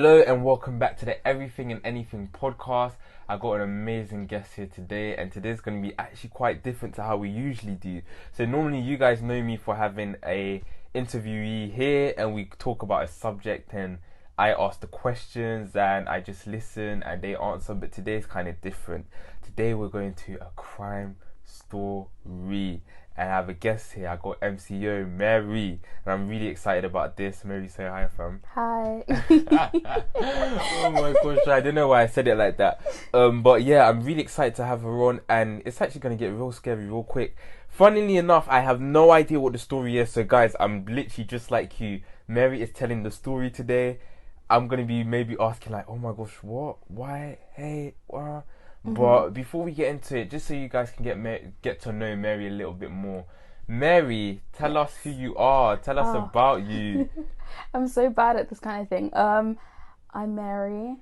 Hello and welcome back to the Everything and Anything podcast. I got an amazing guest here today, and today's going to be actually quite different to how we usually do. So normally you guys know me for having a interviewee here and we talk about a subject and I ask the questions and I just listen and they answer, but today's kind of different. Today we're going to a crime story. And I have a guest here. I got MCO Mary, and I'm really excited about this. Mary, say hi, fam. Hi. Oh my gosh, I don't know why I said it like that. But yeah, I'm really excited to have her on, and it's actually gonna get real scary real quick. Funnily enough, I have no idea what the story is. So guys, I'm literally just like you. Mary is telling the story today. I'm gonna be maybe asking like, oh my gosh, what, why, hey, what? But before we get into it, just so you guys can get to know Mary a little bit more, Mary, tell us who you are. Tell us about you. I'm so bad at this kind of thing. I'm Mary.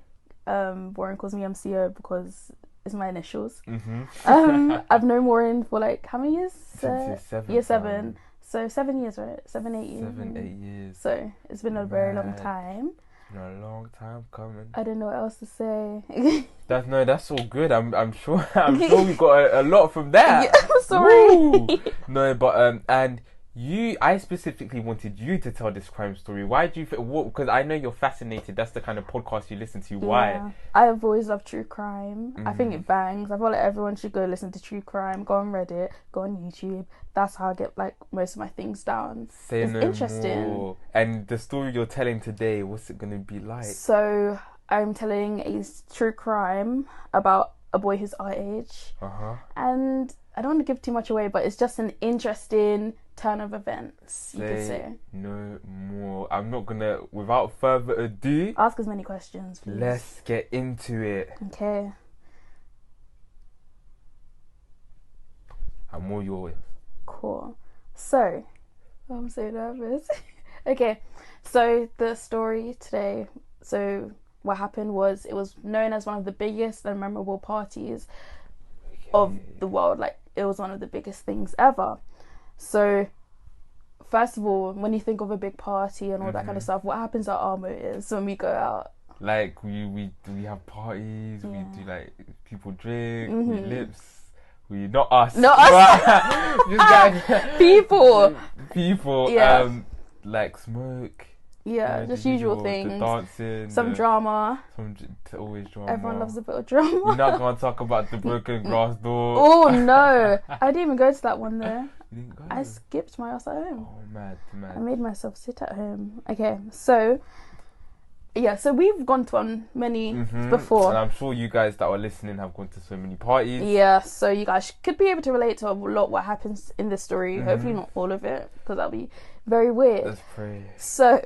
Warren calls me MCO because it's my initials. I've known Warren for like how many years? Since year 7. So 7 years, right? 7, 8 years. 7, 8 years. So it's been a very long time. A long time coming. I don't know what else to say. That's all good. I'm sure we got a lot from that. Yeah, I'm sorry. Woo! No, but and I specifically wanted you to tell this crime story. Why do you think? Because I know you're fascinated. That's the kind of podcast you listen to. Why? Yeah, I've always loved true crime. I think it bangs. I feel like everyone should go listen to true crime. Go on Reddit. Go on YouTube. That's how I get like most of my things down. Say it's no interesting. More. And the story you're telling today, what's it gonna be like? So I'm telling a true crime about a boy who's our age. And I don't want to give too much away, but it's just an interesting turn of events, you could say. No more. I'm not gonna, without further ado, ask as many questions, please. Let's get into it. Okay. I'm all yours. Cool. So, I'm so nervous. Okay, so the story today, so what happened was it was known as one of the biggest and memorable parties of the world. Like, it was one of the biggest things ever. So, first of all, when you think of a big party and all that kind of stuff, what happens at our motives when we go out? Like, we have parties, we do like, people drink, we lips. Not us. Just guys. People. Yeah. Like smoke. Yeah, just usual things. The dancing. Some drama. Always drama. Everyone loves a bit of drama. We're not going to talk about the broken glass door. Oh no, I didn't even go to that one though. You didn't go? I skipped my ass at home. Oh, mad. I made myself sit at home. Okay, so yeah, so we've gone to one many before. And I'm sure you guys that are listening have gone to so many parties. Yeah, so you guys could be able to relate to a lot what happens in this story. Hopefully not all of it, because that'll be very weird. Let's pray. So,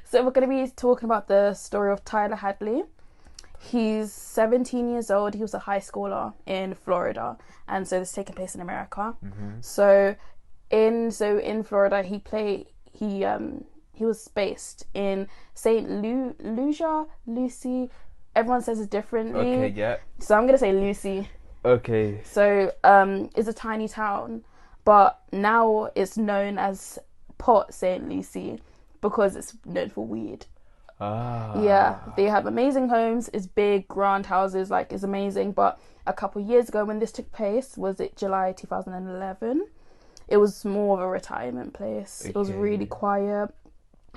so we're going to be talking about the story of Tyler Hadley. He's 17 years old. He was a high schooler in Florida, and so this is taking place in America. So in Florida, he was based in Lucy. Everyone says it differently. Okay, yeah. So I'm gonna say Lucy. Okay. So it's a tiny town, but now it's known as Port St. Lucie because it's known for weed. Yeah, they have amazing homes. It's big, grand houses. Like, it's amazing. But a couple of years ago, when this took place, was it July 2011? It was more of a retirement place. Okay. It was really quiet.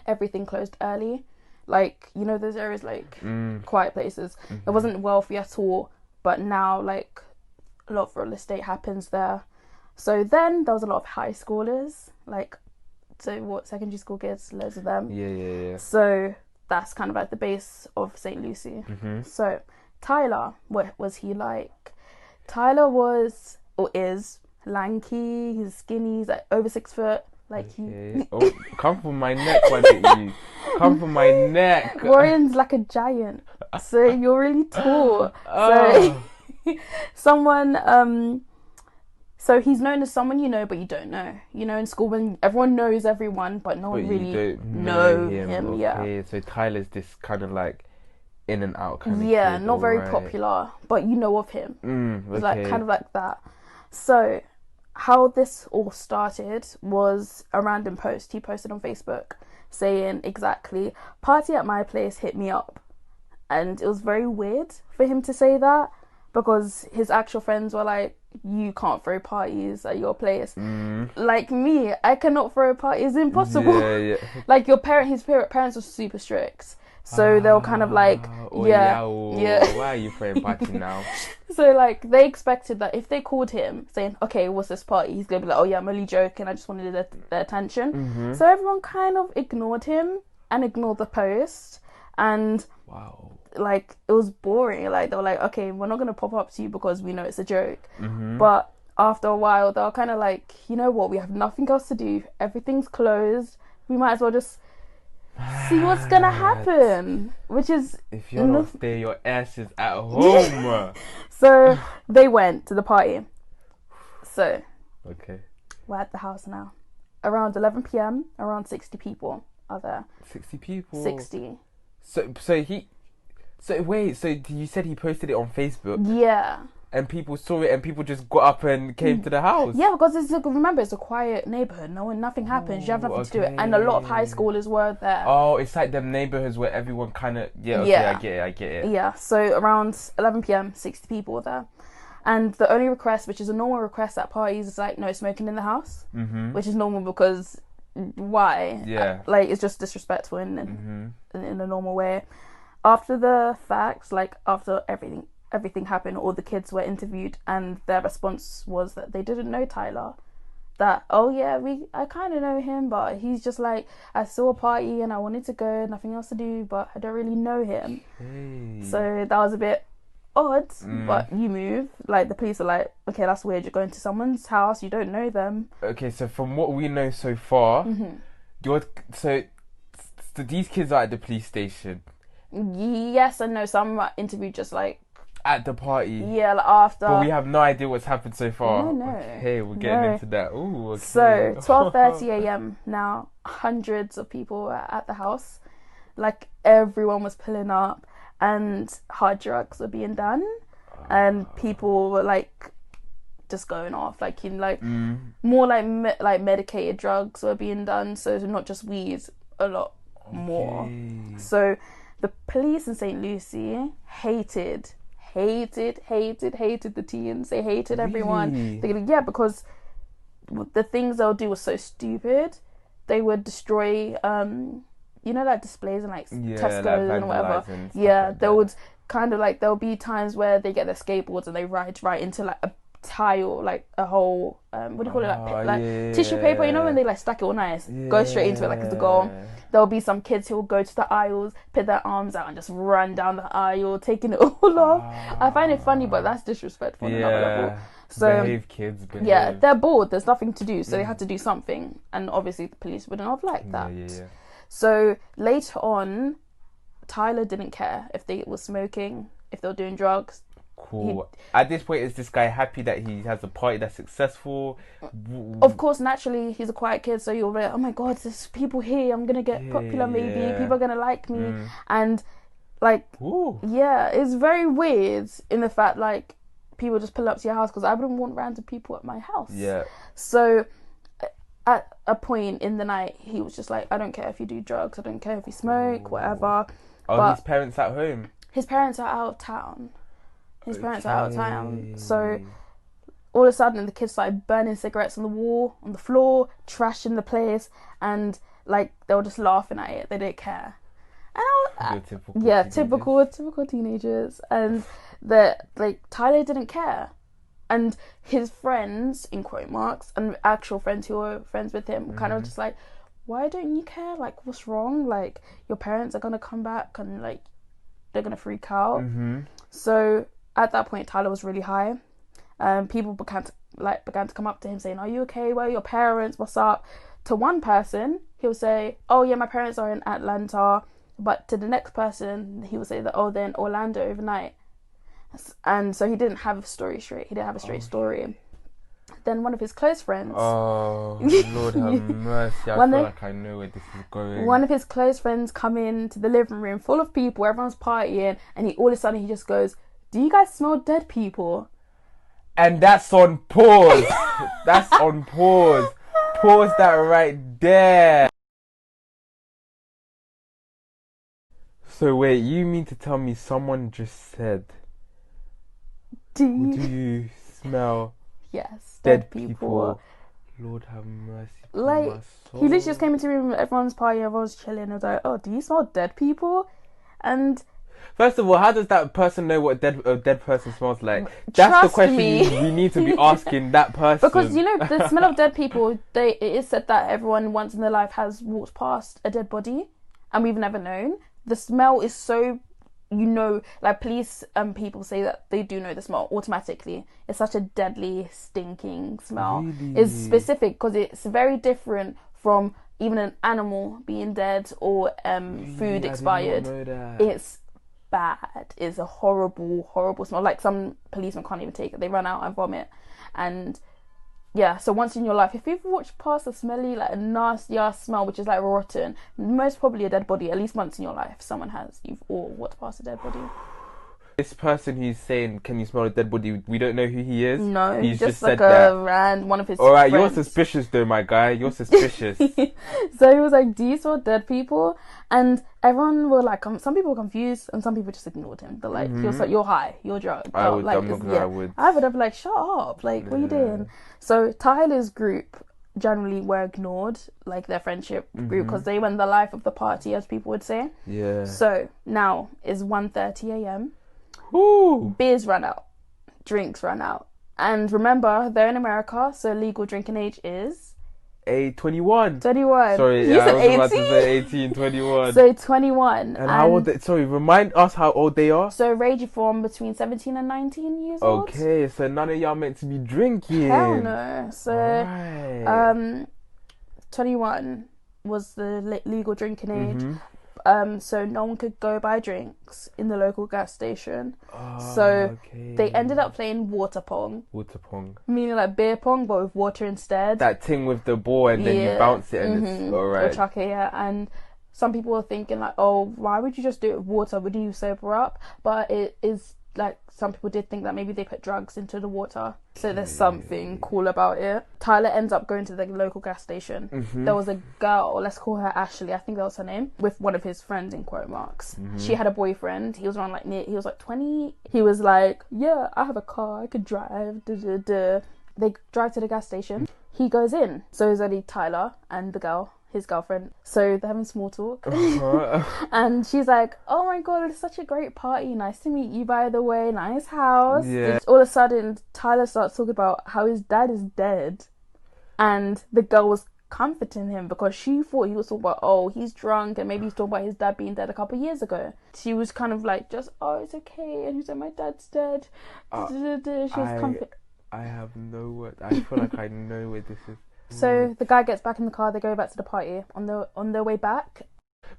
Everything closed early. Like, you know, those areas like quiet places. It wasn't wealthy at all. But now, like, a lot of real estate happens there. So then there was a lot of high schoolers. Like, so what, secondary school kids, loads of them. Yeah. So that's kind of like the base of St. Lucie. So Tyler, what was he like? Tyler was, or is, lanky. He's skinny. He's like over 6 foot. Like, okay. Oh, come from my neck, why don't you? Come from my neck. Warren's like a giant, so you're really tall. So someone, so he's known as someone you know, but you don't know. You know, in school when everyone knows everyone, but no one really don't know him. Okay, yeah. So Tyler's this kind of like in and out kind of yeah, kid, not very popular, but you know of him. It's like kind of like that. So how this all started was a random post he posted on Facebook saying exactly, "Party at my place, hit me up." And it was very weird for him to say that, because his actual friends were like, "You can't throw parties at your place." Like me, I cannot throw a party. It's impossible. Yeah. Like his parents were super strict. So they were kind of like, yeah. Why are you throwing party now? So like they expected that if they called him saying, "Okay, what's this party?" he's gonna be like, "Oh yeah, I'm only joking. I just wanted their attention." So everyone kind of ignored him and ignored the post, and like it was boring. Like they were like, "Okay, we're not gonna pop up to you because we know it's a joke." But after a while, they were kind of like, "You know what? We have nothing else to do. Everything's closed. We might as well just see what's gonna happen." Which is, if you're not there, your ass is at home. So they went to the party. So we're at the house now. Around 11 p.m. Around 60 people are there. 60 people. 60. So you said he posted it on Facebook? Yeah. And people saw it, and people just got up and came to the house. Yeah, because remember, it's a quiet neighborhood. Nothing happens. You have nothing to do it, and a lot of high schoolers were there. Oh, it's like them neighborhoods where everyone kind of I get it. Yeah, so around 11 p.m, 60 people were there, and the only request, which is a normal request at parties, is like no smoking in the house, which is normal because why? Yeah, like it's just disrespectful in a normal way. After the facts, like after everything happened, all the kids were interviewed, and their response was that they didn't know Tyler. That, "Oh yeah, I kind of know him, but he's just like, I saw a party and I wanted to go, nothing else to do, but I don't really know him." So that was a bit odd, but you move. Like the police are like, "Okay, that's weird. You're going to someone's house, you don't know them." Okay, so from what we know so far, so these kids are at the police station. Yes and no. Some are interviewed just like at the party. Yeah, like after. But we have no idea what's happened so far. No. Okay, we're getting into that. Ooh, okay. So 12:30 a.m. now, hundreds of people were at the house. Like everyone was pulling up, and hard drugs were being done, and people were like just going off, like more like medicated drugs were being done. So it's not just weed, a lot more. So the police in St. Lucie hated the teens. They hated everyone. Yeah, because the things they'll do were so stupid. They would destroy, like displays and like Tesco's like and whatever. Like they would kind of like, there'll be times where they get their skateboards and they ride right into like a tile, like a whole what do you call it, tissue paper, when they like stack it all nice, go straight into it like it's a goal. There'll be some kids who will go to the aisles, put their arms out and just run down the aisle, taking it all off. I find it funny, but that's disrespectful on another level. So behave, kids, behave. Yeah, they're bored, there's nothing to do, so they had to do something, and obviously the police wouldn't have liked that. So later on, Tyler didn't care if they were smoking, if they were doing drugs. Cool. At this point, is this guy happy that he has a party that's successful? Of course, naturally, he's a quiet kid, so you're like, "Oh my god, there's people here, I'm gonna get popular maybe, people are gonna like me." And like, it's very weird in the fact like people just pull up to your house, because I wouldn't want random people at my house. So at a point in the night, he was just like, "I don't care if you do drugs, I don't care if you smoke, whatever." But his parents at home? His parents are out of town. So all of a sudden the kids started burning cigarettes on the wall, on the floor, trashing the place, and like they were just laughing at it. They didn't care. And typical teenagers. And Tyler didn't care. And his friends, in quote marks, and actual friends who were friends with him were kind of just like, "Why don't you care? Like, what's wrong? Like, your parents are gonna come back and like they're gonna freak out." So at that point, Tyler was really high. People began to come up to him saying, "Are you okay? Where are your parents? What's up?" To one person, he'll say, "Oh yeah, my parents are in Atlanta." But to the next person, he will say that, "Oh, they're in Orlando overnight." And so he didn't have a story straight. He didn't have a straight story. Then one of his close friends. Oh, Lord have mercy. I feel like I know where this is going. One of his close friends come into the living room full of people, everyone's partying, and all of a sudden he just goes, "Do you guys smell dead people?" And that's on pause. That's on pause. Pause that right there. So wait, you mean to tell me someone just said, do you smell yes, dead people? Lord have mercy upon my soul. He literally just came into the room, everyone's partying, everyone's chilling, and was like, oh, do you smell dead people? And first of all, how does that person know what a dead person smells like? That's the question we need to be asking that person. Because, you know, the smell of dead people, it is said that everyone once in their life has walked past a dead body, and we've never known. The smell is so, you know, like police people say that they do know the smell automatically. It's such a deadly, stinking smell. Really? It's specific because it's very different from even an animal being dead or food expired. I did not know that. It's bad. It's a horrible, horrible smell. Like some policemen can't even take it. They run out and vomit. And yeah, so once in your life, if you've walked past a smelly, like a nasty ass smell, which is like rotten, most probably a dead body, at least once in your life, someone has. You've all walked past a dead body. This person who's saying, can you smell a dead body? We don't know who he is. No, he's just said like one of his Alright, friends. you're suspicious though, my guy. You're suspicious. So he was like, do you smell dead people? And everyone were like, some people were confused and some people just ignored him. They're like, you're high, you're drunk. I would, like, I'm not gonna, I would have been like, shut up, like, what are you doing? So Tyler's group generally were ignored, like their friendship group, because they went the life of the party, as people would say. Yeah. So now is 1:30 a.m. Ooh. Beers run out, drinks run out, and remember they're in America, so legal drinking age is 21. 21. Sorry, you said I was 18? about to say 18, 21. So 21. And how old? Sorry, remind us how old they are. So range from between 17 and 19 years old. Okay, so none of y'all meant to be drinking. Hell no. So right. 21 was the legal drinking age. So no one could go buy drinks in the local gas station. So they ended up playing water pong. Water pong. Meaning like beer pong, but with water instead. That thing with the ball and then you bounce it and it's alright. Or chuck it, yeah. And some people were thinking like, oh, why would you just do it with water? Wouldn't you sober up? But it is like, some people did think that maybe they put drugs into the water. So there's something cool about it. Tyler ends up going to the local gas station. There was a girl, let's call her Ashley, I think that was her name, with one of his friends in quote marks. She had a boyfriend. He was around like he was like 20. He was like, yeah, I have a car, I could drive. They drive to the gas station. He goes in. So it's only Tyler and the girl, his girlfriend. So they're having small talk. And she's like, oh my god, it's such a great party. Nice to meet you, by the way. Nice house. Yeah. All of a sudden, Tyler starts talking about how his dad is dead. And the girl was comforting him because she thought he was talking about, oh, he's drunk and maybe he's talking about his dad being dead a couple of years ago. She was kind of like, just, oh, it's okay. And he said, my dad's dead. She was comforting. I have no word. I feel like I know where this is. So the guy gets back in the car. They go back to the party. On their way back.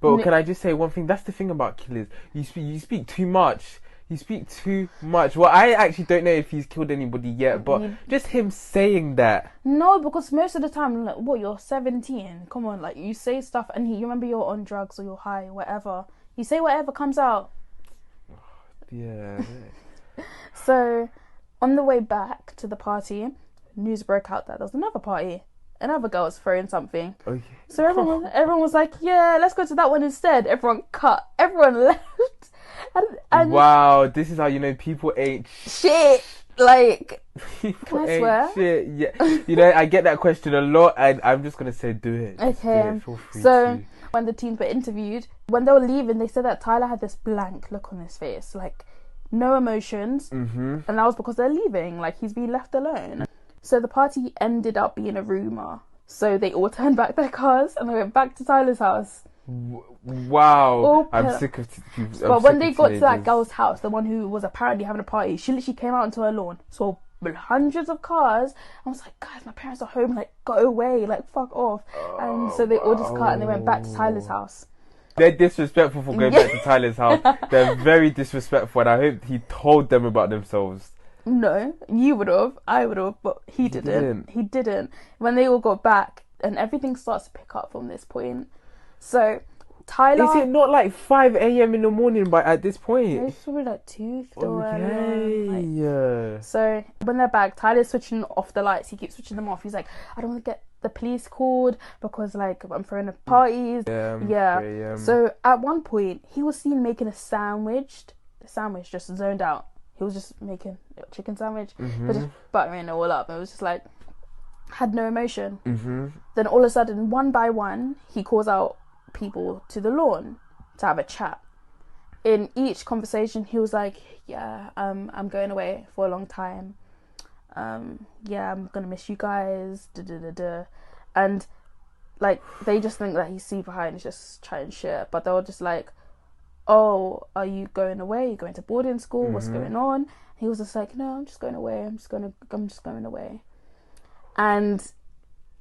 But can I just say one thing? That's the thing about killers. You speak too much. You speak too much. Well, I actually don't know if he's killed anybody yet, but just him saying that. No, because most of the time, like, what, you're 17. Come on, like, you say stuff and you remember you're on drugs or you're high or whatever. You say whatever comes out. Yeah. So on the way back to the party, news broke out that there was another party. Another girl was throwing something. Okay. So everyone was like, yeah, let's go to that one instead. Everyone cut. Everyone left. And wow, this is how you know people ain't shit. Like, people can I swear? Shit. Yeah. You know, I get that question a lot, and I'm just gonna say, do it. Okay. Feel free so to. When the teens were interviewed, when they were leaving, they said that Tyler had this blank look on his face, like no emotions, and that was because they're leaving. Like, he's been left alone. So the party ended up being a rumour. So they all turned back their cars and they went back to Tyler's house. Wow. I'm sick of people. But when they got to that girl's house, the one who was apparently having a party, she literally came out onto her lawn, saw hundreds of cars. I was like, guys, my parents are home, like, go away, like, fuck off. And so they all just cut and they went back to Tyler's house. They're disrespectful for going back to Tyler's house. They're very disrespectful, and I hope he told them about themselves. No, you would have, I would have, but he didn't. He didn't. When they all got back, and everything starts to pick up from this point. So Tyler. Is it not like 5 a.m. in the morning at this point? It's probably like 2 still. Okay. So when they're back, Tyler's switching off the lights. He keeps switching them off. He's like, I don't want to get the police called because like I'm throwing a parties. Yeah. So at one point he was seen making a sandwich. The sandwich just zoned out. He was just making a chicken sandwich. But just buttering it all up. It was just like had no emotion. Then all of a sudden, one by one, he calls out people to the lawn to have a chat. In each conversation, he was like, yeah, I'm going away for a long time. Yeah, I'm gonna miss you guys. And like they just think that he's super high and he's just chatting shit, but they were just like, oh, are you going away? You're going to boarding school? What's going on? He was just like, no, I'm just going away. I'm just going away. And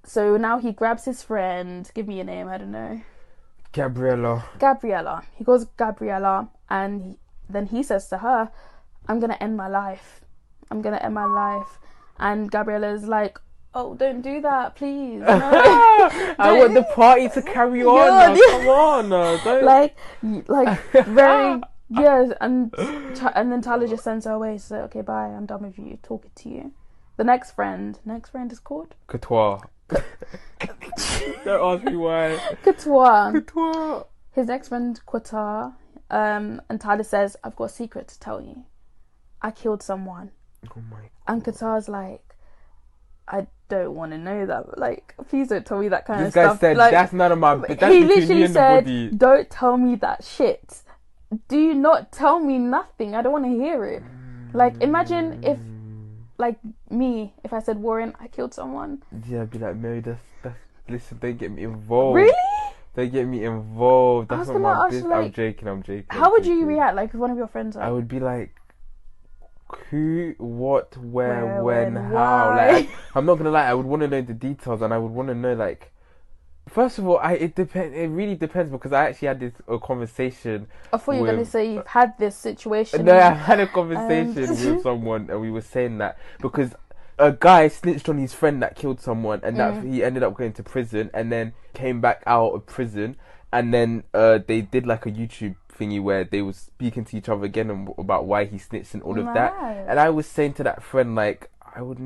so now he grabs his friend. Give me a name. I don't know. Gabriella. He goes Gabriella, and then he says to her, I'm gonna end my life. And Gabriella's like, oh, don't do that, please. No. I want the party to carry on. Come on, don't. Like very yes. And then Tyler just sends her away. So okay, bye. I'm done with you. Talking to you. The next friend is called Couture. Don't ask me why. Couture. His next friend, Couture. And Tyler says, I've got a secret to tell you. I killed someone. Oh my God. And Couture's like, I don't want to know that. But like, please don't tell me that kind of stuff. This guy said, like, that's none of my... That's he literally said, body. Don't tell me that shit. Do not tell me nothing. I don't want to hear it. Like, imagine if... Like me, if I said, Warren, I killed someone. Yeah, I'd be like, Mary, that's listen, don't get me involved. Really? Don't get me involved. That's not my business. Like, I'm joking. How would you react, like, if one of your friends... Like, I would be like, who, what, where, when, how? Why? Like, I'm not gonna lie, I would want to know the details, and I would want to know, like... First of all, it really depends, because I actually had this conversation. I thought you were going to say you've had this situation. No, I had a conversation with someone, and we were saying that because a guy snitched on his friend that killed someone, and that he ended up going to prison, and then came back out of prison, and then they did like a YouTube thingy where they were speaking to each other again about why he snitched and all of that. And I was saying to that friend, like, I would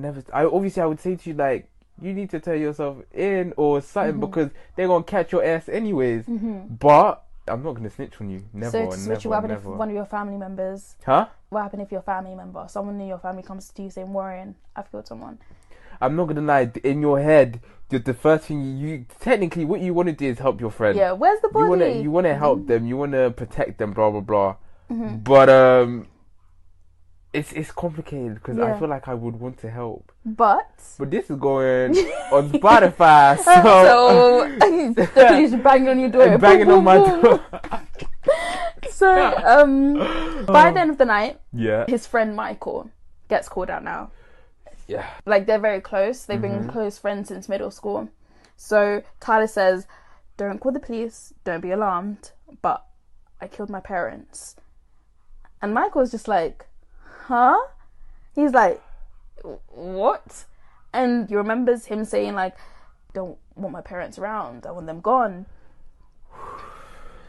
say to you, like, you need to turn yourself in or something because they're going to catch your ass anyways. But I'm not going to snitch on you. Never. So what happened if one of your family members... Huh? What happened if your family member, someone in your family comes to you saying, Warren, I've killed someone? I'm not going to lie. In your head, the first thing you... Technically, what you want to do is help your friend. Yeah, where's the body? You want to help them. You want to protect them, blah, blah, blah. But... It's complicated because I feel like I would want to help. But this is going on Spotify, so the police are banging on your door. Banging on my door. So, by the end of the night, yeah, his friend Michael gets called out now. Yeah. Like, they're very close. They've been close friends since middle school. So, Tyler says, don't call the police, don't be alarmed, but I killed my parents. And Michael's just like, huh? He's like, what? And he remembers him saying, like, don't want my parents around, I want them gone.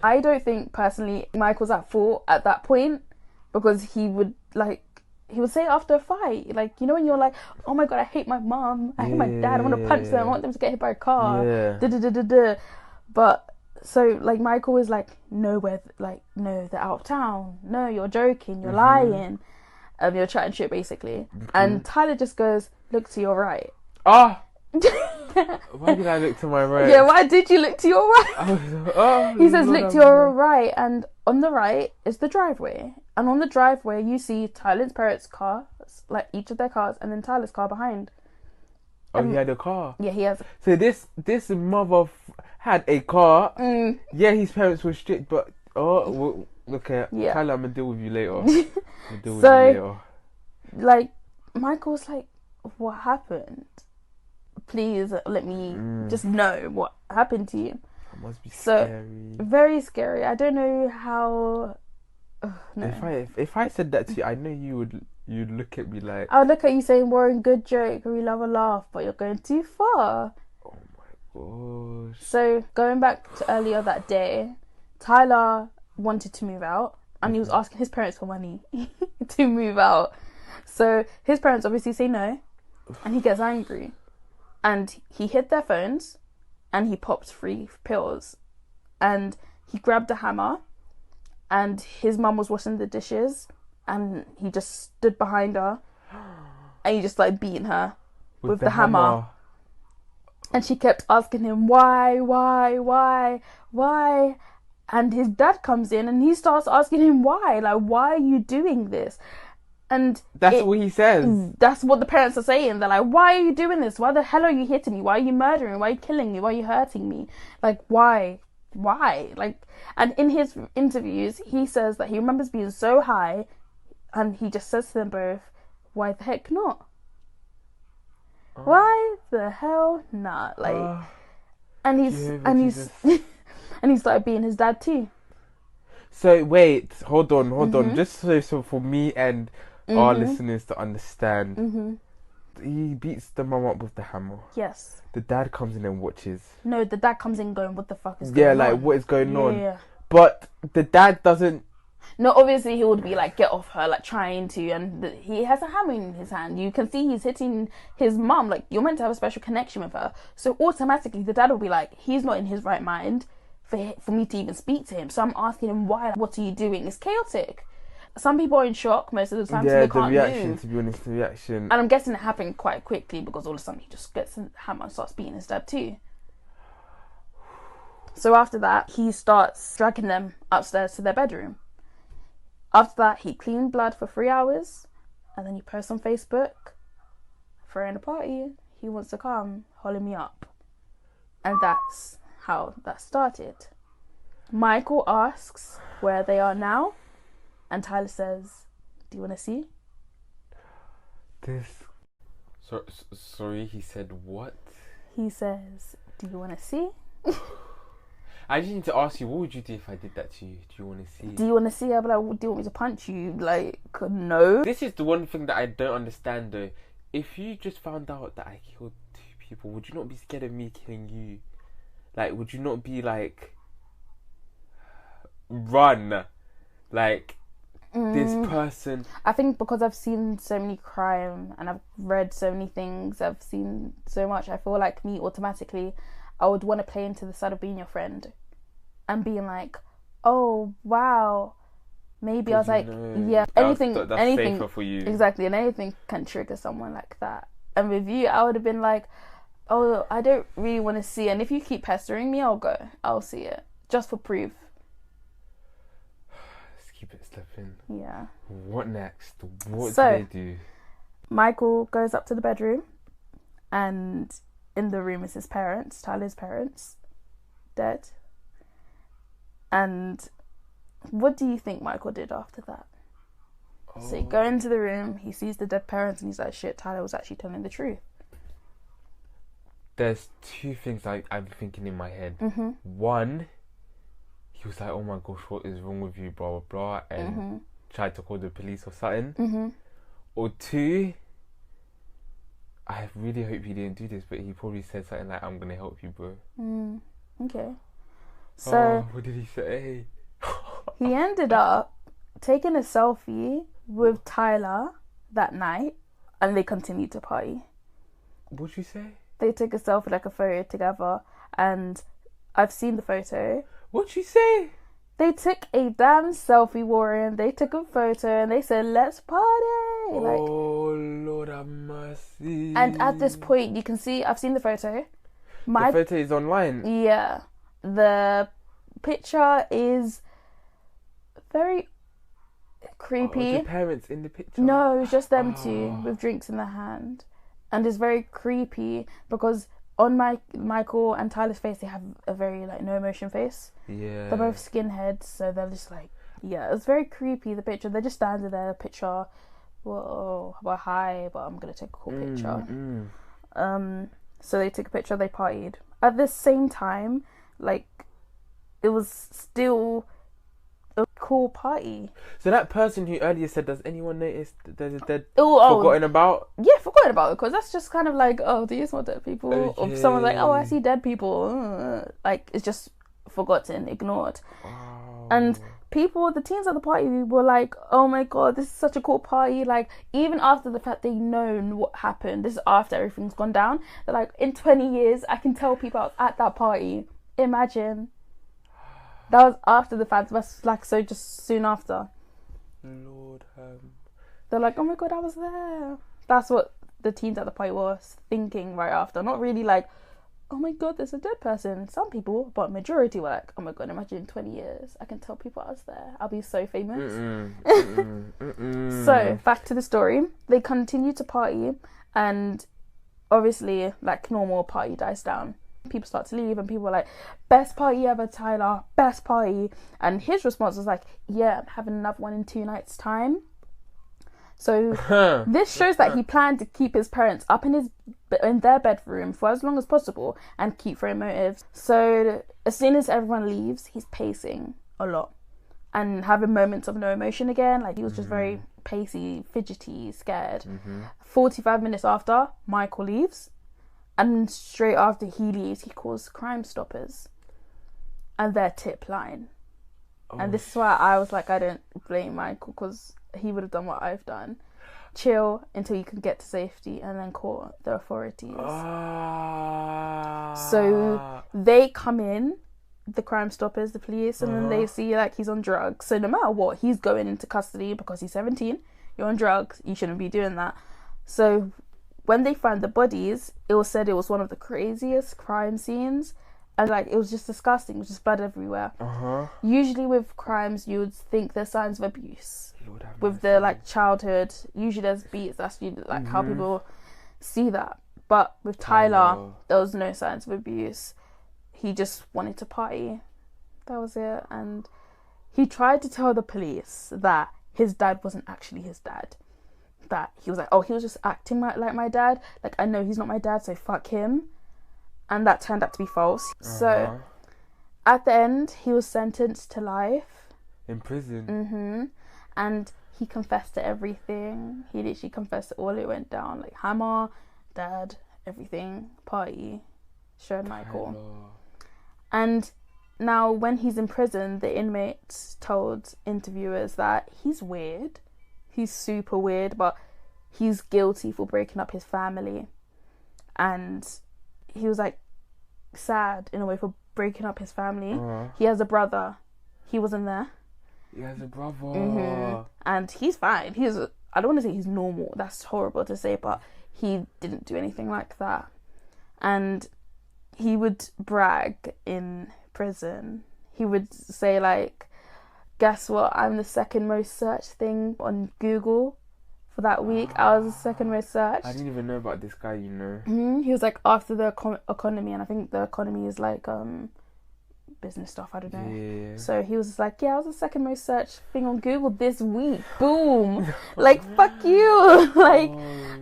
I don't think, personally, Michael's at fault at that point, because he would say after a fight, like, you know, when you're like, oh my god, I hate my mom, I hate my dad, I want to punch them, I want them to get hit by a car, But, so, like, Michael was like, no, they're out of town, no, you're joking, you're lying, you're chatting shit, basically. And Tyler just goes, look to your right. Why did I look to my right? Yeah, why did you look to your right? He says, look to your right, and on the right is the driveway. And on the driveway, you see Tyler's parents' cars, like each of their cars, and then Tyler's car behind. He had a car? Yeah, he has. So this mother had a car. Yeah, his parents were strict, but okay, Tyler, I'm gonna deal with you later. Like, Michael's like, what happened? Please let me just know what happened to you. That must be scary. Very scary. I don't know how. No. If I said that to you, I know you'd look at me like. I would look at you saying, Warren, good joke, we love a laugh, but you're going too far. Oh my gosh. So going back to earlier that day, Tyler wanted to move out, and he was asking his parents for money to move out. So his parents obviously say no, and he gets angry, and he hid their phones, and he popped 3 pills, and he grabbed a hammer, and his mum was washing the dishes, and he just stood behind her, and he just like beating her with the hammer. And she kept asking him, why? And his dad comes in and he starts asking him why. Like, why are you doing this? And that's what he says. That's what the parents are saying. They're like, why are you doing this? Why the hell are you hitting me? Why are you murdering me? Why are you killing me? Why are you hurting me? Like, why? Like, and in his interviews, he says that he remembers being so high, and he just says to them both, why the heck not? Why the hell not? Like, and he's and he started being his dad too. So wait, hold on. Just so for me and our listeners to understand, he beats the mum up with the hammer. Yes. The dad comes in and watches. No, the dad comes in going, what the fuck is going on? Yeah, like, what is going on? Yeah. But the dad doesn't... No, obviously he would be like, get off her, like trying to, and he has a hammer in his hand. You can see he's hitting his mum, like you're meant to have a special connection with her. So automatically the dad will be like, he's not in his right mind for me to even speak to him. So I'm asking him why, like, what are you doing? It's chaotic. Some people are in shock most of the time, so they can't move. To be honest, the reaction. And I'm guessing it happened quite quickly because all of a sudden he just gets a hammer and starts beating his dad too. So after that, he starts dragging them upstairs to their bedroom. After that, he cleaned blood for 3 hours, and then he posts on Facebook, throwing a party. He wants to come, holler me up. And that's how that started. Michael asks where they are now, and Tyler says, do you want to see? Sorry, he said what? He says, do you want to see? I just need to ask you, what would you do if I did that to you? Do you want to see? Do you want to see? I'd be like, do you want me to punch you? Like, no. This is the one thing that I don't understand though. If you just found out that I killed 2 people, would you not be scared of me killing you? Like, would you not be like, run? Like, this person... I think because I've seen so many crime and I've read so many things, I've seen so much, I feel like me automatically... I would want to play into the side of being your friend and being like, oh, wow. Maybe I was like, yeah, anything. That's safer for you. Exactly, and anything can trigger someone like that. And with you, I would have been like, oh, I don't really want to see it. And if you keep pestering me, I'll go. I'll see it. Just for proof. Let's keep it slipping. Yeah. What next? What do they do? Michael goes up to the bedroom, and... in the room is his parents, Tyler's parents, dead. And what do you think Michael did after that? So he goes into the room, he sees the dead parents, and he's like, shit, Tyler was actually telling the truth. There's 2 things I'm thinking in my head. One, he was like, oh my gosh, what is wrong with you, blah, blah, blah, and tried to call the police or something. Or 2... I really hope he didn't do this, but he probably said something like, I'm going to help you, bro. Okay. So... what did he say? He ended up taking a selfie with Tyler that night, and they continued to party. What'd you say? They took a selfie, like a photo together, and I've seen the photo. What'd you say? They took a damn selfie, Warren. They took a photo and they said, let's party. Like, oh, Lord have mercy. And at this point, you can see, I've seen the photo. The photo is online? Yeah. The picture is very creepy. Are the parents in the picture? No, it's just them two with drinks in their hand. And it's very creepy because on Michael and Tyler's face, they have a very, like, no emotion face. Yeah. They're both skinheads, so they're just like, yeah, it's very creepy, the picture. They're just standing there, picture, whoa, well, hi, but I'm going to take a cool picture. So they took a picture, they partied. At the same time, like, it was still a cool party. So that person who earlier said, does anyone notice that there's a dead forgotten about? Yeah, forgotten about it, because that's just kind of like, oh, do you smell dead people? Or someone's like, oh, I see dead people. Like, it's just forgotten, ignored. Oh. And the teens at the party were like, oh my god, this is such a cool party. Like, even after the fact they've known what happened, this is after everything's gone down, they're like, in 20 years I can tell people I was at that party. Imagine. That was after the fact. That's like, so just soon after. Lord, they're like, oh my god, I was there. That's what the teens at the party were thinking right after. Not really like, oh my god, there's a dead person. Some people, but majority were like, oh my god, imagine in 20 years I can tell people I was there. I'll be so famous. So back to the story. They continue to party, and obviously, like, normal party dies down. People start to leave, and people are like, best party ever, Tyler, best party. And his response was like, yeah, I'm having another one in 2 nights time. So this shows that he planned to keep his parents up in their bedroom for as long as possible and keep throwing motives. So as soon as everyone leaves, he's pacing a lot and having moments of no emotion again. Like, he was just very pacey, fidgety, scared. 45 minutes after, Michael leaves, and straight after he leaves, he calls Crime Stoppers and their tip line. And this is why I was like, I don't blame Michael, because he would have done what I've done. Chill until you can get to safety and then call the authorities. So they come in, the Crime Stoppers, the police, and then they see like he's on drugs. So no matter what, he's going into custody because he's 17. You're on drugs. You shouldn't be doing that. So when they find the bodies, it was said it was one of the craziest crime scenes. And like, it was just disgusting. It was just blood everywhere. Usually with crimes, you would think there's signs of abuse. With the like childhood, usually there's beats. That's usually like how people see that. But with Tyler, there was no signs of abuse. He just wanted to party. That was it. And he tried to tell the police that his dad wasn't actually his dad. That he was like, oh, he was just acting like my dad. Like, I know he's not my dad, so fuck him. And that turned out to be false. So at the end, he was sentenced to life in prison. And he confessed to everything. He literally confessed to all it went down. Like, hammer, dad, everything, party, showed Michael. And now when he's in prison, the inmates told interviewers that he's weird. He's super weird, but he's guilty for breaking up his family. And he was like sad in a way for breaking up his family. He has a brother. He wasn't there. He has a brother. And he's fine. I don't want to say he's normal. That's horrible to say, but he didn't do anything like that. And he would brag in prison. He would say like, guess what? I'm the second most searched thing on Google for that week. I was the second most searched. I didn't even know about this guy, you know. He was like after the economy, and I think the economy is like business stuff, I don't know. Yeah. So he was like, yeah, I was the second most searched thing on Google this week. Boom. Like, fuck you. Like,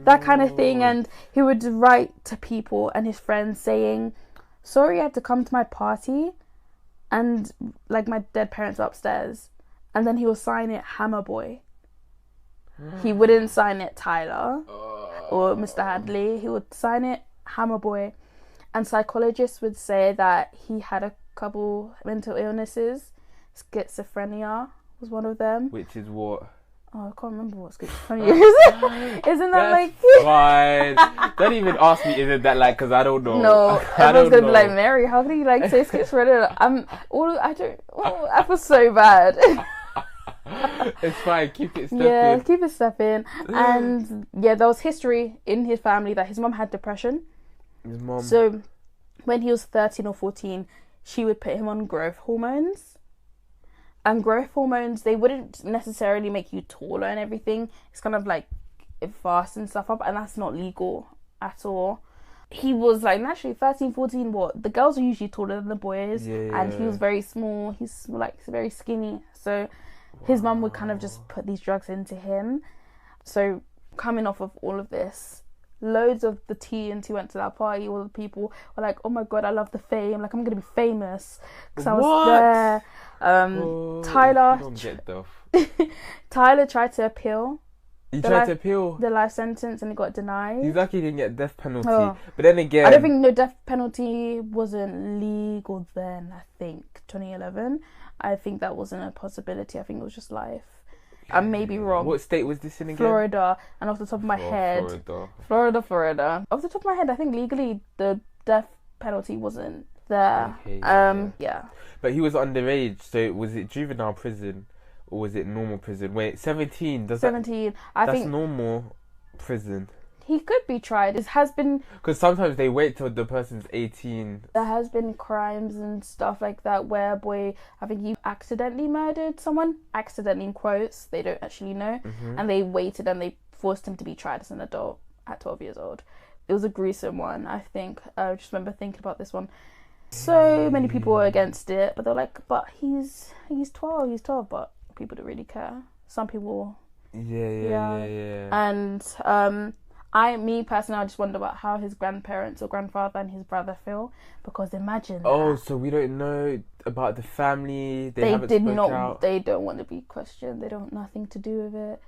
that kind of thing. And he would write to people and his friends saying, sorry I had to come to my party, and like my dead parents are upstairs. And then he would sign it Hammer Boy. He wouldn't sign it Tyler or Mr. Hadley. He would sign it Hammer Boy. And psychologists would say that he had a couple mental illnesses. Schizophrenia was one of them. Which is what? Oh, I can't remember what schizophrenia is. Isn't that like... Fine. Don't even ask me, isn't that like, because I don't know. No, everyone's going to be like, Mary, how can you like say schizophrenia? I feel so bad. It's fine, keep it stepping. Yeah, keep it stepping. And yeah, there was history in his family that his mum had depression. His mum. So when he was 13 or 14, she would put him on growth hormones. And growth hormones, they wouldn't necessarily make you taller and everything. It's kind of like it fastens stuff up, and that's not legal at all. He was like naturally 13, 14, what? The girls are usually taller than the boys. Yeah. And he was very small. He's like very skinny. So his mum would kind of just put these drugs into him. So coming off of all of this, loads of the teens who went to that party, all the people were like, oh my god, I love the fame. Like, I'm going to be famous. Because I was there. Tyler tried to appeal He tried to appeal the life sentence and it got denied. He's lucky he didn't get death penalty. But then again, I don't think no death penalty wasn't legal then. I think 2011. I think that wasn't a possibility. I think it was just life. I may be wrong. What state was this in again? Florida. And off the top of my head, Florida. Off the top of my head, I think legally the death penalty wasn't there. Okay, yeah. But he was underage, so was it juvenile prison or was it normal prison? Wait, 17. 17. I think that's normal prison. He could be tried. It has been... Because sometimes they wait till the person's 18. There has been crimes and stuff like that where a boy, I think he accidentally murdered someone. Accidentally in quotes. They don't actually know. Mm-hmm. And they waited and they forced him to be tried as an adult at 12 years old. It was a gruesome one, I think. I just remember thinking about this one. So many people were against it. But they're like, but he's 12. He's 12. But people don't really care. Some people... Yeah. And... Me personally, I just wonder about how his grandparents or grandfather and his brother feel, because imagine. Oh, so we don't know about the family. They haven't did spoke not. out. They don't want to be questioned. They don't want nothing to do with it.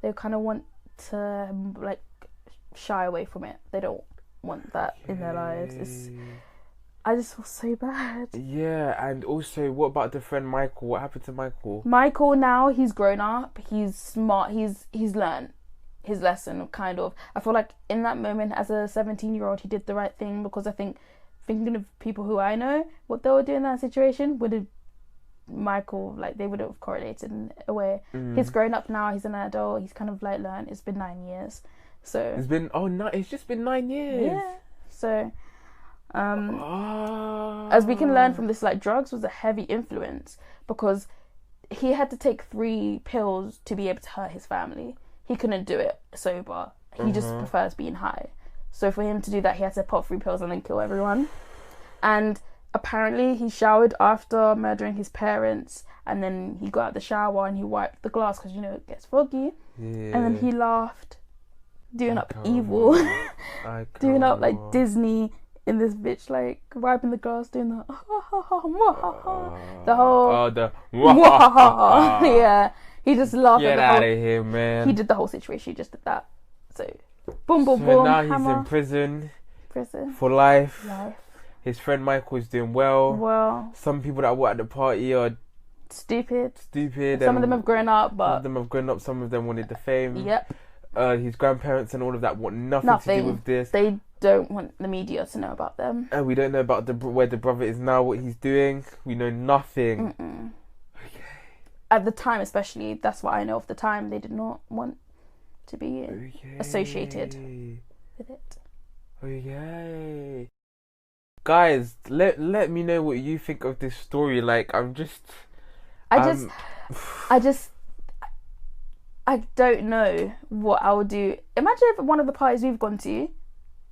They kind of want to like shy away from it. They don't want that in their lives. I just feel so bad. Yeah, and also, what about the friend Michael? What happened to Michael? Michael now he's grown up. He's smart. He's learned his lesson, kind of. I feel like in that moment as a 17-year-old he did the right thing, because I think, thinking of people who I know, what they were doing in that situation would have Michael, like, they would have correlated in a way. He's grown up now, he's an adult, he's kind of like learned. It's been 9 years, so it's just been 9 years. Yeah, so as we can learn from this, like, drugs was a heavy influence, because he had to take 3 pills to be able to hurt his family. He couldn't do it sober. He just prefers being high. So for him to do that, he had to pop 3 pills and then kill everyone. And apparently he showered after murdering his parents, and then he got out the shower and he wiped the glass because, you know, it gets foggy. Yeah. And then he laughed, doing up evil, doing up like Disney in this bitch, like wiping the glass, doing the the whole yeah. He just laughed Get at the out whole... of here, man. He did the whole situation. He just did that. So, boom. So now he's in prison for life. His friend Michael is doing well. Some people that were at the party are stupid. Some of them have grown up, but... Some of them wanted the fame. Yep. His grandparents and all of that want nothing to do with this. They don't want the media to know about them. And we don't know about where the brother is now, what he's doing. We know nothing. At the time, especially, that's what I know of the time. They did not want to be associated with it. Okay. Guys, let me know what you think of this story. Like, I don't know what I would do. Imagine if one of the parties we've gone to,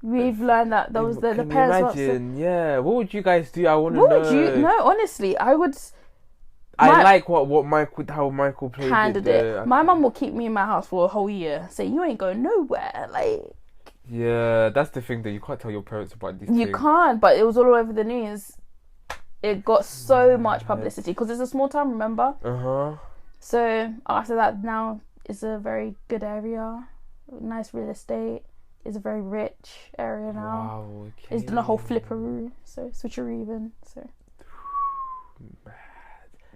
we've learned that there was the parents. Imagine, yeah. What would you guys do? I want to know. What would you? No, honestly, I would. I like how Michael played handled it. My mum will keep me in my house for a whole year, say you ain't going nowhere. Like, yeah, that's the thing that you can't tell your parents about these things. You can't, but it was all over the news. It got so much publicity because it's a small town, remember? So after that, now it's a very good area, nice real estate. It's a very rich area now. Wow, okay. It's done a whole flipperoo, so switcheroo even. So.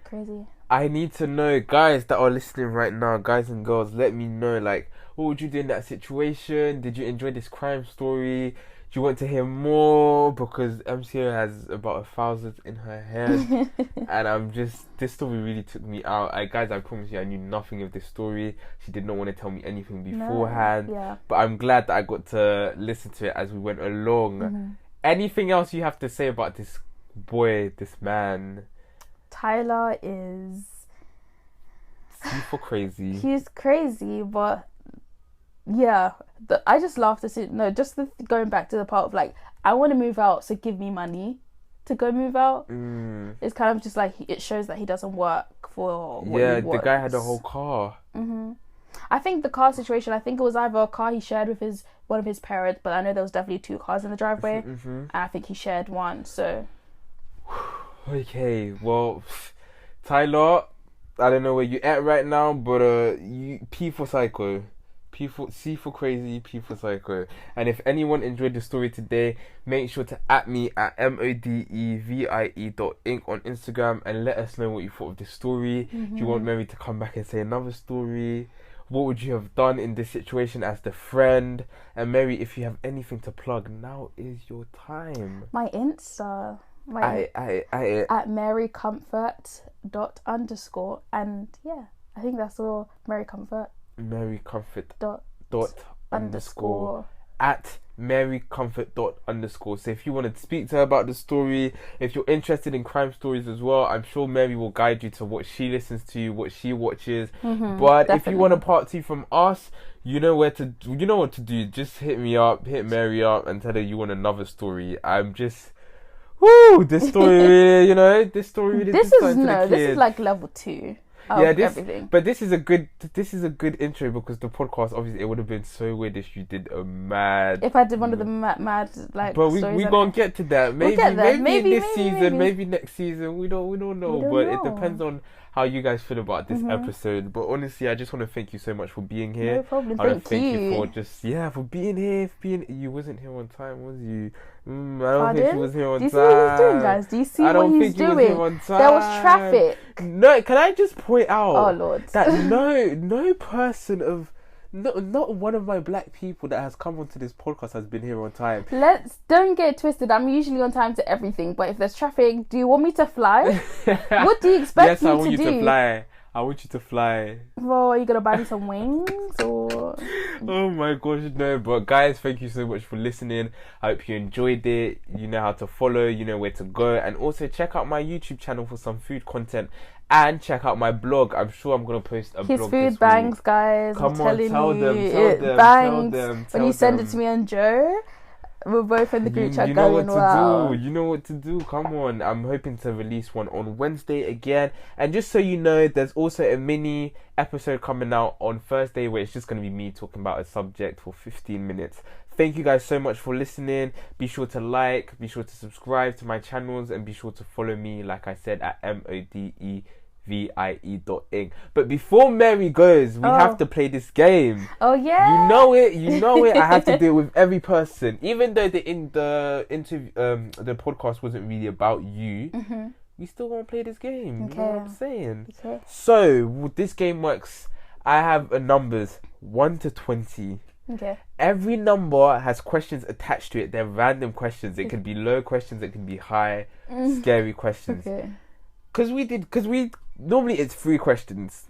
Crazy. I need to know, guys that are listening right now, guys and girls, let me know, like, what would you do in that situation? Did you enjoy this crime story? Do you want to hear more? Because MCO has about 1,000 in her head. And this story really took me out. Guys, I promise you, I knew nothing of this story. She did not want to tell me anything beforehand. But I'm glad that I got to listen to it as we went along. Anything else you have to say about this boy, this man? Tyler is... super crazy. He's crazy, but... yeah. I just laughed at it. No, just going back to the part of, like, I want to move out, so give me money to go move out. It's kind of just like, it shows that he doesn't work for what he wants. The guy had a whole car. I think the car situation, I think it was either a car he shared with one of his parents, but I know there was definitely 2 cars in the driveway. And I think he shared one, so... Okay, well, Tyler, I don't know where you at right now, but you P for Psycho. C for crazy, P for psycho. And if anyone enjoyed the story today, make sure to @ me at modevie.inc on Instagram and let us know what you thought of this story. Do you want Mary to come back and say another story? What would you have done in this situation as the friend? And Mary, if you have anything to plug, now is your time. My Insta. At marycomfort._ and yeah, I think that's all. Marycomfort. Marycomfort _. At marycomfort _. So if you want to speak to her about the story, if you're interested in crime stories as well, I'm sure Mary will guide you to what she listens to, what she watches. But definitely. If you want a part 2 from us, you know what to do. Just hit me up, hit Mary up, and tell her you want another story. I'm just, this story, this story really. This is like level 2. Everything. But this is a good intro, because the podcast, obviously, it would have been so weird if you did a mad. If I did one of the mad like. But we gonna get to that. Maybe this season, maybe next season. We don't know. It depends on how you guys feel about this episode. But honestly, I just want to thank you so much for being here. No problem. I want to thank you for for being here. You wasn't here on time, was you? I don't think you was here on time. Do you see what he's doing, guys? Do you see what he's doing? There was traffic. No, can I just point out? Oh Lord. That no person of. Not one of my black people that has come onto this podcast has been here on time. Don't get it twisted. I'm usually on time to everything, but if there's traffic, do you want me to fly? What do you expect me to do? Yes, I want you to fly. I want you to fly. Well, are you gonna buy me some wings or? Oh my gosh, no! But guys, thank you so much for listening. I hope you enjoyed it. You know how to follow. You know where to go, and also check out my YouTube channel for some food content. And check out my blog. I'm sure I'm going to post a blog. His food bangs, guys. Come on, tell them. It bangs. When you send it to me and Joe, we're both in the group chat going, wow. You know what to do. Come on. I'm hoping to release one on Wednesday again. And just so you know, there's also a mini episode coming out on Thursday where it's just going to be me talking about a subject for 15 minutes. Thank you guys so much for listening. Be sure to like, be sure to subscribe to my channels, and be sure to follow me, like I said, at modevie.inc. But before Mary goes, we have to play this game. Oh yeah. You know it. I have to do it with every person. Even though the interview, the podcast wasn't really about you, we still want to play this game. Okay. You know what I'm saying? Okay. So this game works. I have numbers 1 to 20. Okay. Every number has questions attached to it. They're random questions. It can be low questions. It can be high, scary questions. Okay. Because we normally it's 3 questions.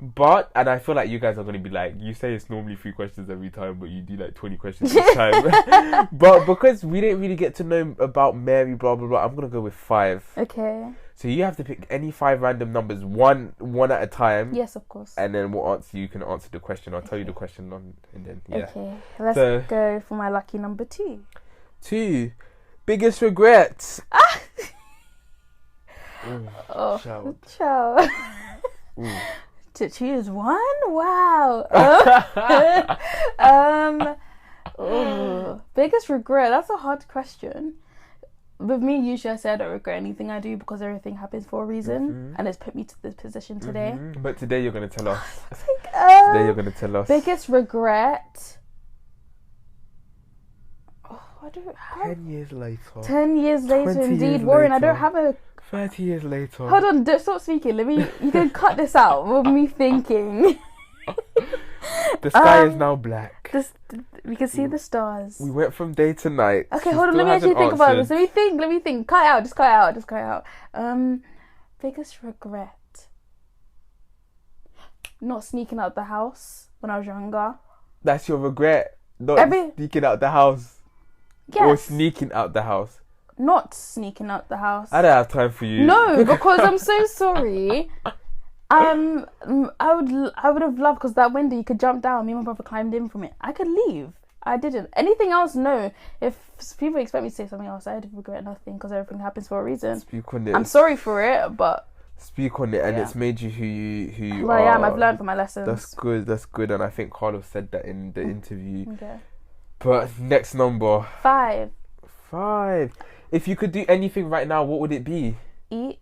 But, and I feel like you guys are going to be like, you say it's normally 3 questions every time, but you do like 20 questions each time. But because we didn't really get to know about Mary, blah, blah, blah, I'm going to go with 5. Okay. So you have to pick any 5 random numbers, one at a time. Yes, of course. And then you can answer the question. I'll tell you the question and then, yeah. Okay. Let's go for my lucky number 2. 2. Biggest regrets. Child. To choose one? Wow. Biggest regret. That's a hard question. With me, usually I say I don't regret anything I do because everything happens for a reason, and it's put me to this position today. But today you're going to tell us. Today you're going to tell us. Biggest regret. I don't have. 10 years later. 10 years later, indeed. Warren, I don't have a. 30 years later. Hold on, stop speaking. You can cut this out with me thinking. The sky is now black. We can see the stars. We went from day to night. Okay, hold on. Let me actually think about this. Let me think. Cut it out. Just cut it out. Biggest regret. Not sneaking out the house when I was younger. That's your regret? Not sneaking out the house? Yes. Or sneaking out the house? Not sneaking out the house. I don't have time for you. No, because I'm so sorry. I would have loved, because that window you could jump down. Me and my brother climbed in from it. I could leave. I didn't. Anything else? No. If people expect me to say something else, I regret nothing because everything happens for a reason. Speak on it. I'm sorry for it, but speak on it, and it's made you who you are. I am. I've learned from my lessons. That's good, and I think Carlos said that in the interview. Okay. But next number. 5. If you could do anything right now, what would it be? Eat.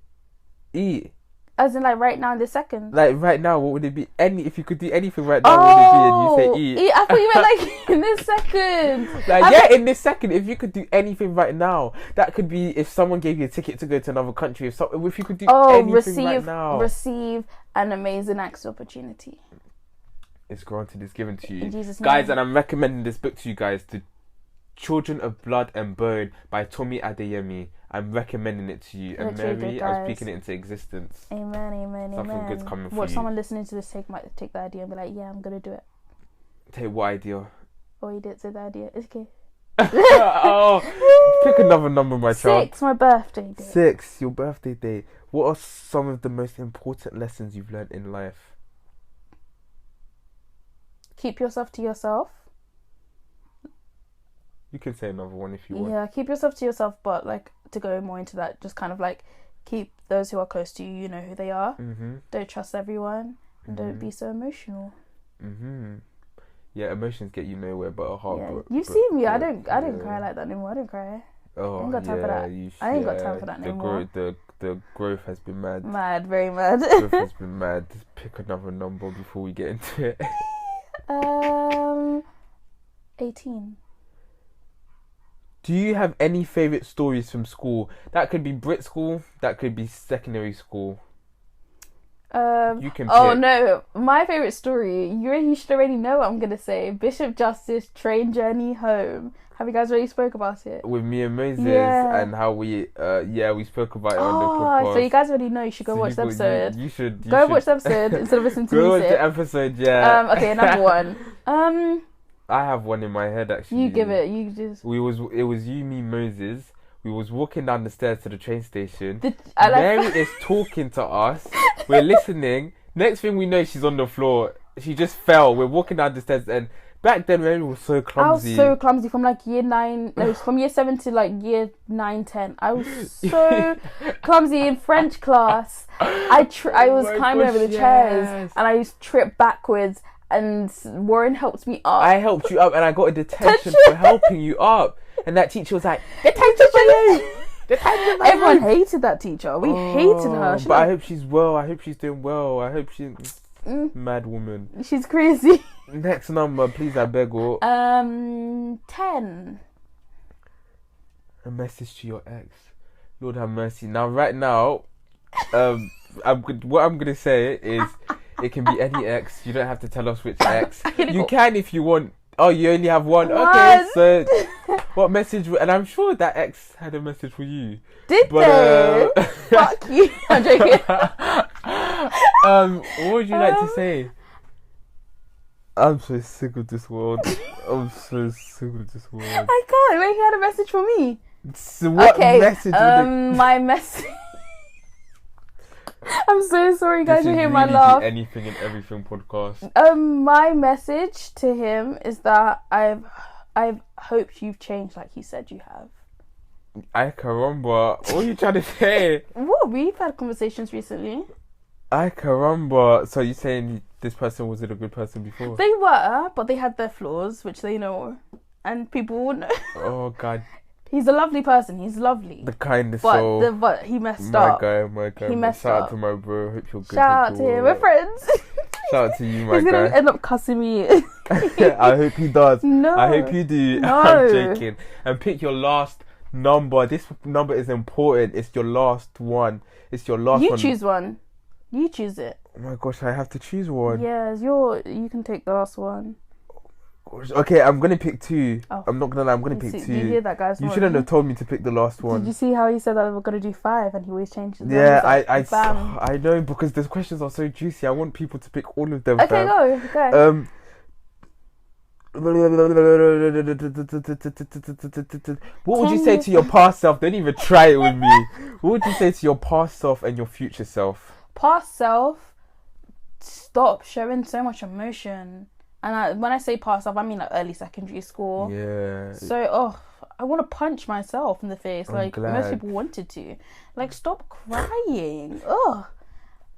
As in, like, right now in this second. Like, right now, what would it be? If you could do anything right now, what would it be? And you say eat. I thought you meant, like, in this second. Like, in this second, if you could do anything right now, that could be if someone gave you a ticket to go to another country. If you could do anything right now. Receive an amazing access opportunity. It's granted, it's given to you. In Jesus' name. Guys, and I'm recommending this book to you guys, The Children of Blood and Bone by Tomi Adeyemi. I'm recommending it to you. And Mary, I'm speaking it into existence. Amen. Something good's coming for you. What, someone listening to this might take the idea and be like, yeah, I'm going to do it. Take what idea? Oh, you didn't say the idea. It's okay. Pick another number, my child. 6, my birthday day. 6, your birthday day. What are some of the most important lessons you've learned in life? Keep yourself to yourself. You can say another one if you want. Yeah, keep yourself to yourself, but like to go more into that, just kind of like keep those who are close to you, you know who they are. Mm-hmm. Don't trust everyone, and don't be so emotional. Mm-hmm. Yeah, emotions get you nowhere but a heart. Yeah. You've seen me. I don't cry like that anymore. I don't cry. Oh, I ain't got time for that. I ain't got time for that anymore. The growth has been mad. Mad, very mad. Growth has been mad. Pick another number before we get into it. 18. Do you have any favourite stories from school? That could be Brit school. That could be secondary school. You can pick. Oh no, my favourite story. You should already know what I'm gonna say. Bishop Justice train journey home. Have you guys already spoke about it? With me and Moses and how we spoke about it on the podcast. So you guys already know. You should go watch the episode. You should watch the episode instead of listening to music. Go watch the episode, yeah. Okay, number one. I have one in my head actually. You give it. You just. It was you, me, Moses. We was walking down the stairs to the train station. Mary is talking to us. We're listening. Next thing we know, she's on the floor. She just fell. We're walking down the stairs, and back then Mary was so clumsy. I was so clumsy from like year 9. No, from year 7 to like year 9, 10. I was so clumsy in French class. I was climbing over the chairs, and I used to trip backwards. And Warren helped me up. I helped you up, and I got a detention for helping you up. And that teacher was like, detention for you! Detention for you! Everyone hated that teacher. We hated her. But I hope she's well. I hope she's doing well. I hope she's mad woman. She's crazy. Next number, please, I beg you. 10. A message to your ex. Lord have mercy. Now, right now, what I'm gonna say is, it can be any ex. You don't have to tell us which ex. You can if you want. Oh, you only have one. Okay, so what message? And I'm sure that ex had a message for you. They? Fuck you. I'm joking. What would you like to say? I'm so sick of this world. I'm so sick of this world. I can't. Wait, he had a message for me. So what message? My message. I'm so sorry, guys. You're hearing my laugh. Anything and everything podcast. My message to him is that I've hoped you've changed, like you said you have. Ay caramba! What are you trying to say? What? We've had conversations recently. Ay caramba! So you're saying this person wasn't a good person before? They were, but they had their flaws, which they know, and people will know. Oh God. He's a lovely person. He's lovely. The kindest soul. But he messed up. My guy. He messed up. Shout out to my bro. Hope you're good. Shout out to him. We're friends. Shout out to you, my guy. He's going to end up cussing me. I hope he does. No. I hope you do. No. I'm joking. And pick your last number. This number is important. It's your last one. It's your last one. You choose one. You choose it. Oh my gosh, I have to choose one. Yeah, you can take the last one. Okay, I'm gonna pick 2. Oh. I'm not gonna lie, I'm gonna pick 2. Did you hear that, guys? You shouldn't have told me to pick the last one. Did you see how he said that we were gonna do 5 and he always changes them? Yeah, like, I know, because the questions are so juicy. I want people to pick all of them. Okay, go. What would you say to your past self? Don't even try it with me. What would you say to your past self and your future self? Past self, stop showing so much emotion. And when I say past self, I mean like early secondary school. Yeah. So, I want to punch myself in the face. I'm like glad. Most people wanted to. Like, stop crying. Ugh.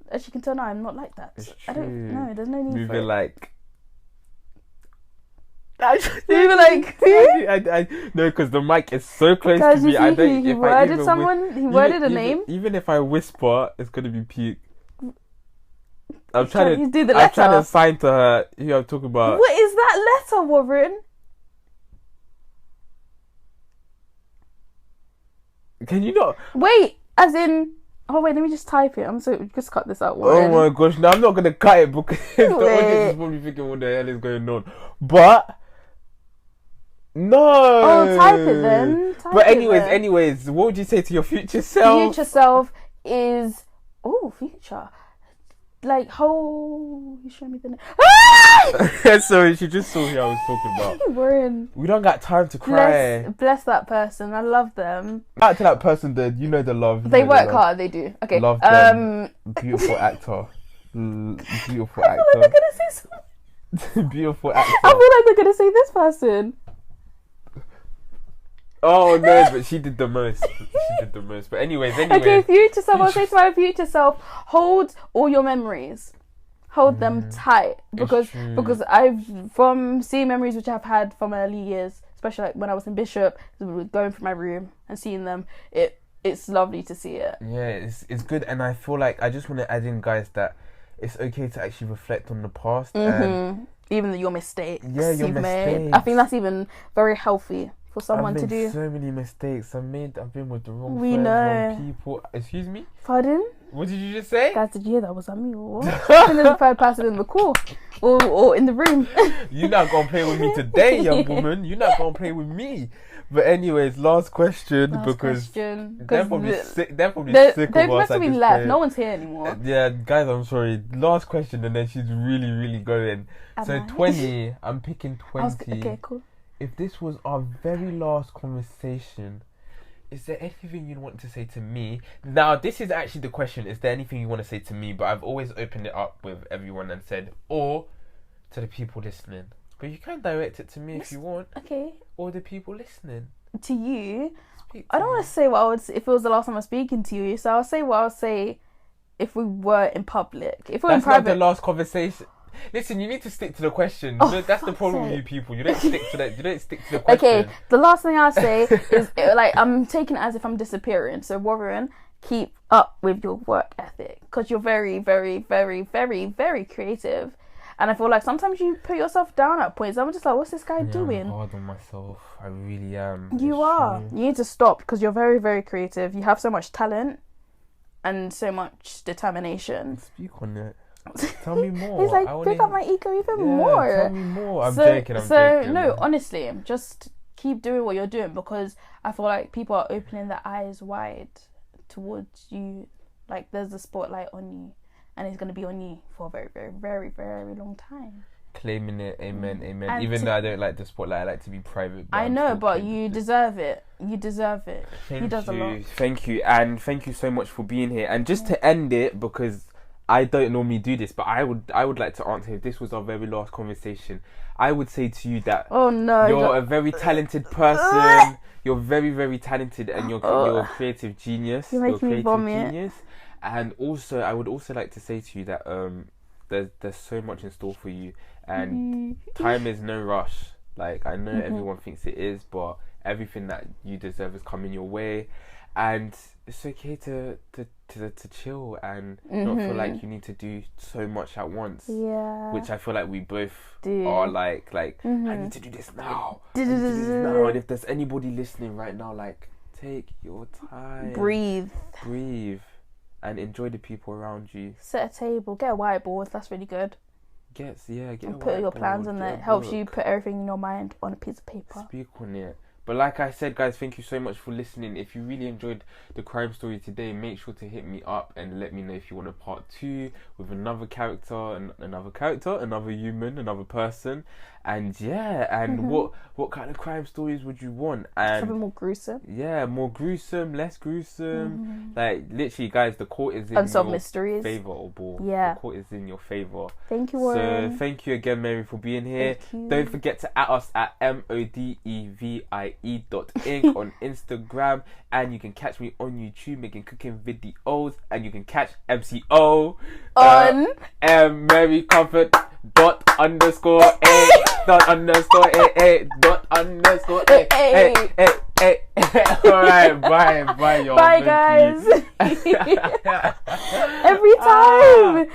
As you can tell now, I'm not like that. It's true. I don't know. There's no need for it. Moving like. Moving like. No, because the mic is so close Guys, to me. He worded a name. Even if I whisper, it's gonna be puke. I'm trying to do the letter. I'm trying to sign to her who I'm talking about. What is that letter, Warren? Can you not? Wait, as in... Oh, wait, let me just type it. Just cut this out, Warren. Oh my gosh, no, I'm not going to cut it because the audience is probably thinking what the hell is going on. But... No! Oh, type it then. But anyways, what would you say to your future self? Future self is... Oh, future. Like, you show me the name. Ah! Sorry, she just saw who I was talking about. Warren. We don't got time to cry. Bless that person. I love them. Back to that person, you know the love. They work hard, they do. Okay. Love them. Beautiful actor. Beautiful actor. I feel like they're going to say something. Beautiful actor. I feel like they're going to say this person. Oh no, but she did the most. But anyways. Okay, future self. I'll say to my future self, hold all your memories. Hold them tight. Because I've, from seeing memories which I've had from early years, especially like when I was in Bishop, going through my room and seeing them, it's lovely to see it. Yeah, it's good. And I feel like I just want to add in, guys, that it's okay to actually reflect on the past. And even your mistakes. Yeah, your mistakes. Made. I think that's even very healthy for someone to do. So many mistakes. I've been with the wrong friends, wrong people. Excuse me? Pardon? What did you just say? Guys, did you hear that? Was that me or what? I'm the third person in the call or in the room. You're not gonna play with me today, young woman. You're not gonna play with me. But anyways, last question. They're probably sick of us. They've must have been left. No one's here anymore. Yeah, guys, I'm sorry. Last question, and then she's really, really going. So 20. I'm picking 20. Okay, cool. If this was our very last conversation, is there anything you'd want to say to me? Now, this is actually the question. Is there anything you want to say to me? But I've always opened it up with everyone and said, or to the people listening. But you can direct it to me if you want. Okay. Or the people listening. To you. I don't want to say what I would say if it was the last time I'm speaking to you. So I'll say what I'll say if we were in public. If we were in private. That's not the last conversation. Listen, you need to stick to the question. That's the problem with you people. You don't stick to that. You don't stick to the question. Okay, the last thing I'll say is I'm taking it as if I'm disappearing. So Warren, keep up with your work ethic because you're very, very, very, very, very creative. And I feel like sometimes you put yourself down at points. I'm just like, what's this guy doing? I'm hard on myself. I really am. You are. You need to stop because you're very, very creative. You have so much talent and so much determination. Speak on it. Tell me more. He's like, pick up my ego even more. Tell me more. I'm joking. No, honestly, just keep doing what you're doing because I feel like people are opening their eyes wide towards you. Like there's a spotlight on you, and it's gonna be on you for a very, very, very, very long time. Claiming it, amen. And even though I don't like the spotlight, I like to be private. I know, but you deserve it. You deserve it. He does a lot. Thank you, and thank you so much for being here. And just to end it, because I don't normally do this, but I would like to answer if this was our very last conversation. I would say to you that you're a very talented person. You're very, very talented, and you're a creative genius. You're making me vomit. Genius. And also, I would also like to say to you that there's so much in store for you, and time is no rush. Like I know everyone thinks it is, but everything that you deserve is coming your way, and it's okay to chill and not feel like you need to do so much at once. Yeah. Which I feel like we both are like I need to do this now. And if there's anybody listening right now, like take your time. Breathe. And enjoy the people around you. Set a table, get a whiteboard, that's really good. Get and put your plans in there. It helps you put everything in your mind on a piece of paper. Speak on it. But like I said, guys, thank you so much for listening. If you really enjoyed the crime story today, make sure to hit me up and let me know if you want a part 2 with another character, another human, another person. And what kind of crime stories would you want? And something more gruesome. Yeah, more gruesome, less gruesome. Like literally, guys, the court is in your mysteries. favor. Yeah, the court is in your favor. Thank you, Warren. So thank you again, Mary, for being here. Don't forget to at us at modevie.inc on Instagram, and you can catch me on YouTube making cooking videos, and you can catch MCO on Mary Comfort _a_a_a_a_a. Alright, bye y'all. Bye guys. Every time.